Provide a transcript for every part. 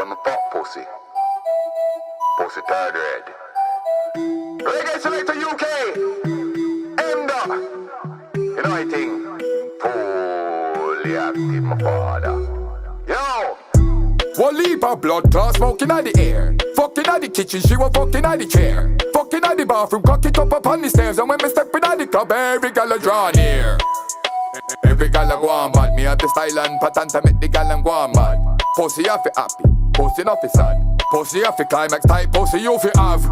when me fuck pussy. Pussy third red. Reggae Selector UK. Emda. You know I think fully active, my father. Yo. One leap of blood clot smoking out the air. Fucking out the kitchen, she was fucking out the chair. Fucking out the bathroom, cock it up upon the stairs. And when me step in out the club, every gal a draw near. Every gal a go on bad. Me have the style and pattern to make the gal and go on bad. Pussy have it happy, pussy not fi sad. Pussy have the climax type, pussy you fi have.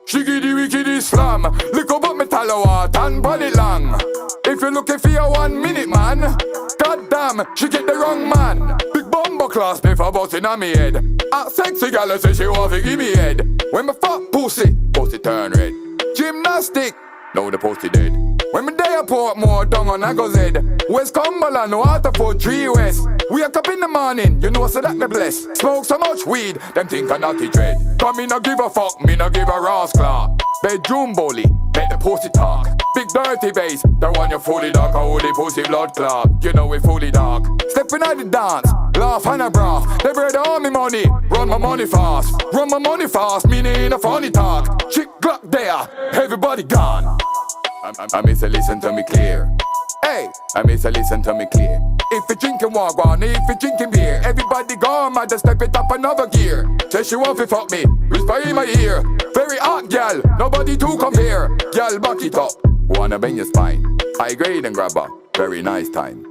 She give the wickedest slam. Lick up me tallow heart and body long. If you're looking for your 1 minute man, goddamn, she get the wrong man. Big bumbo class me for bustin' on me head. A sexy gal say she want to give me head. When me fuck pussy, pussy turn red. Gymnastic, now the pussy dead. When me day a Portmore down on Agos head. West Cumberland, Waterford, 3 West. Wake up in the morning, you know so that me bless. Smoke so much weed, them think I naughty dread. Come me no give a fuck, me no give a rascal. Bedroom bully, make the pussy talk. Big dirty bass, that one you fully dark. How the pussy blood clot, you know we fully dark. Stepping out the dance, laugh and a bra. They bread on me money, run my money fast. Run my money fast, meaning in a funny talk. Chick Glock there, everybody gone. I miss a listen to me clear. Hey, I miss a listen to me clear. If you drinking water, if you drinking beer, everybody gone, man, just step it up another gear. Say she want to fuck me, whisper in my ear. Very hot gal, nobody to compare. Gal, back it up, wanna bend your spine. High grade and grab up, very nice time.